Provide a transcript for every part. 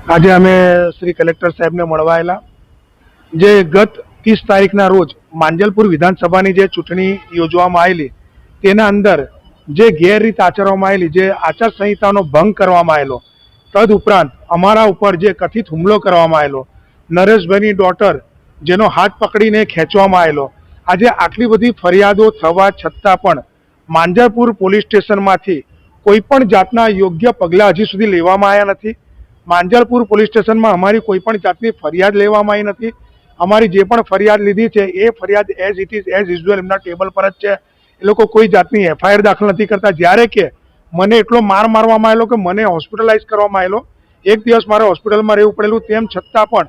આજે અમે શ્રી કલેક્ટર સાહેબને મળવા આવેલા જે ગત 30 તારીખના રોજ માંજલપુર વિધાનસભાની જે ચૂંટણી યોજવામાં આવેલી તેના અંદર જે ગેરરીત આચરવામાં આવેલી, જે આચારસંહિતાનો ભંગ કરવામાં આવેલો, તદુપરાંત અમારા ઉપર જે કથિત હુમલો કરવામાં આવેલો, નરેશભાઈની ડોટર જેનો હાથ પકડીને ખેંચવામાં આવેલો, આજે આટલી બધી ફરિયાદો થવા છતાં પણ માંજલપુર પોલીસ સ્ટેશનમાંથી કોઈ પણ જાતના યોગ્ય પગલાં હજી સુધી લેવામાં આવ્યા નથી। માંજલપુર પોલીસ સ્ટેશનમાં અમારી કોઈ પણ જાતની ફરિયાદ લેવામાં આવી નથી। અમારી જે પણ ફરિયાદ લીધી છે એ ફરિયાદ as it is as usual એમના ટેબલ પર જ છે। એ લોકો કોઈ જાતની એફઆઈઆર દાખલ નથી કરતા। જ્યારે કે મને એટલો માર મારવામાં આવેલો કે મને હોસ્પિટલાઇઝ કરવામાં આવેલો, એક દિવસ મારે હોસ્પિટલમાં રહેવું પડેલું, તેમ છતાં પણ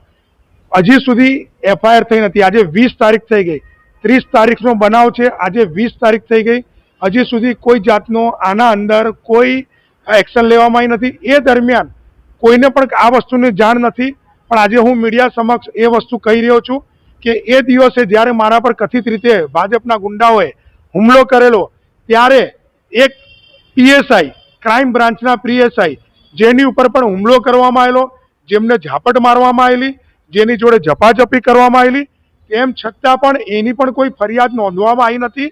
હજી સુધી એફઆઈઆર થઈ નથી। આજે 20 તારીખ થઈ ગઈ, 30 તારીખનો બનાવ છે, આજે 20 તારીખ થઈ ગઈ, હજી સુધી કોઈ જાતનો આના અંદર કોઈ એક્શન લેવામાં આવી નથી। એ દરમિયાન કોઈને પણ આ વસ્તુની જાણ નથી, પણ આજે હું મીડિયા સમક્ષ એ વસ્તુ કહી રહ્યો છું કે એ દિવસે જ્યારે મારા પર કથિત રીતે ભાજપના ગુંડાઓએ હુમલો કરેલો, ત્યારે એક પીએસઆઈ, ક્રાઇમ બ્રાન્ચના પીએસઆઈ, જેની ઉપર પણ હુમલો કરવામાં આવેલો, જેમને ઝાપટ મારવામાં આવેલી, જેની જોડે ઝપાઝપી કરવામાં આવેલી, તેમ છતાં પણ એની પણ કોઈ ફરિયાદ નોંધવામાં આવી નથી।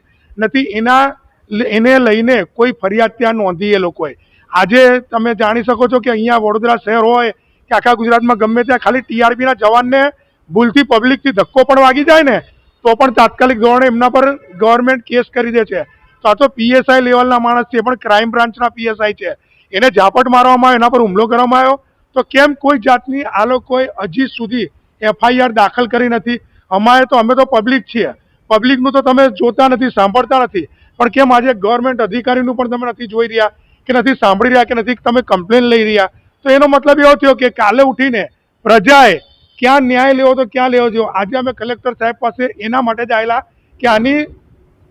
એને લઈને કોઈ ફરિયાદ ત્યાં નોંધી એ લોકોએ। આજે તમે જાણી શકો છો કે અહીંયા વડોદરા શહેર હોય કે આખા ગુજરાતમાં ગમે ત્યાં ખાલી ટીઆરપીના જવાનને ભૂલથી પબ્લિકથી ધક્કો પણ વાગી જાય ને તો પણ તાત્કાલિક ધોરણે એમના પર ગવર્મેન્ટ કેસ કરી દે છે। તો આ તો પીએસઆઈ લેવલના માણસ છે, પણ ક્રાઇમ બ્રાન્ચના પીએસઆઈ છે, એને ઝાપટ મારવામાં આવ્યો, એના પર હુમલો કરવામાં આવ્યો, તો કેમ કોઈ જાતની આ લોકોએ હજી સુધી એફઆઈઆર દાખલ કરી નથી? અમે તો પબ્લિક છીએ, પબ્લિકનું તો તમે જોતા નથી, સાંભળતા નથી, પણ કેમ આજે ગવર્મેન્ટ અધિકારીનું પણ તમે નથી જોઈ રહ્યા કે નથી સાંભળી રહ્યા કે નથી તમે કમ્પ્લેન લઈ રહ્યા? તો એનો મતલબ એવો થયો કે કાલે ઉઠીને પ્રજાએ ક્યાં ન્યાય લેવો તો ક્યાં લેવો જોઈએ। આજે અમે કલેક્ટર સાહેબ પાસે એના માટે જ આવેલા કે આની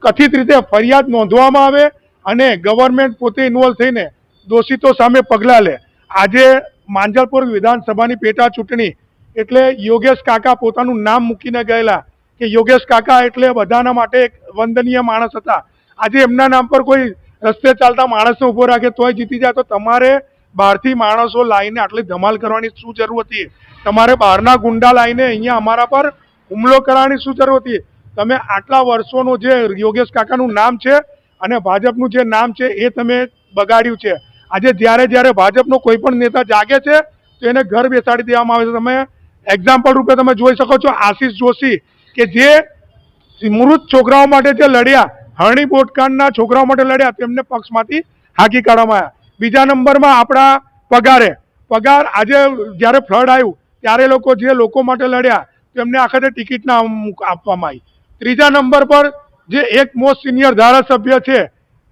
કથિત રીતે ફરિયાદ નોંધવામાં આવે અને ગવર્મેન્ટ પોતે ઇન્વોલ્વ થઈને દોષિતો સામે પગલાં લે। આજે માંજલપુર વિધાનસભાની પેટા ચૂંટણી એટલે યોગેશ કાકા પોતાનું નામ મૂકીને ગયેલા કે યોગેશ કાકા એટલે બધાના માટે એક વંદનીય માણસ હતા। આજે એમના નામ પર કોઈ રસ્તે ચાલતા માણસને ઊભો રાખે તોય જીતી જાય, તો તમારે બહારથી માણસો લાવીને આટલી ધમાલ કરવાની શું જરૂર હતી? તમારે બહારના ગુંડા લાવીને અહીંયા અમારા પર હુમલો કરવાની શું જરૂર હતી? તમે આટલા વર્ષોનું જે યોગેશ કાકાનું નામ છે અને ભાજપનું જે નામ છે એ તમે બગાડ્યું છે। આજે જ્યારે ભાજપનો કોઈ પણ નેતા જાગે છે તો એને ઘર બેસાડી દેવામાં આવે છે। તમે એક્ઝામ્પલ રૂપે તમે જોઈ શકો છો આશિષ જોશી કે જે મૃત છોકરાઓ માટે જે લડ્યા, હરણી બોટકાંડના છોકરાઓ માટે લડ્યા, તેમને પક્ષમાંથી હાંકી કાઢવામાં આવ્યા। બીજા નંબરમાં આપણા પગાર આજે જ્યારે ફ્લડ આવ્યું ત્યારે જે લોકો માટે લડ્યા તેમને આખતે ટિકિટ ના આપવામાં આવી। ત્રીજા નંબર પર જે એક મોસ્ટ સિનિયર ધારાસભ્ય છે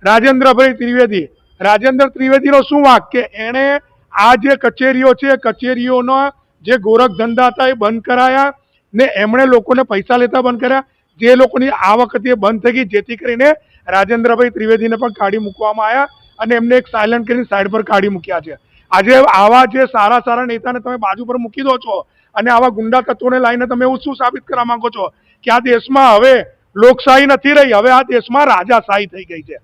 રાજેન્દ્રભાઈ ત્રિવેદી, રાજેન્દ્ર ત્રિવેદીનો શું વાંક કે એણે આ જે કચેરીઓ છે, કચેરીઓના જે ગોરખ ધંધા હતા એ બંધ કરાયા ને એમણે લોકોને પૈસા લેતા બંધ કર્યા, જે લોકોની આ વખતે બંધ થઈ ગઈ, જેથી કરીને રાજેન્દ્રભાઈ ત્રિવેદીને પણ કાઢી મૂકવામાં આવ્યા અને એમને એક સાયલન્ટ કરીને સાઈડ પર કાઢી મૂક્યા છે। આજે આવા જે સારા નેતાને તમે બાજુ પર મૂકી દો છો અને આવા ગુંડા તત્વોને લાવીને તમે એવું શું સાબિત કરવા માંગો છો કે આ દેશમાં હવે લોકશાહી નથી રહી, હવે આ દેશમાં રાજાશાહી થઈ ગઈ છે।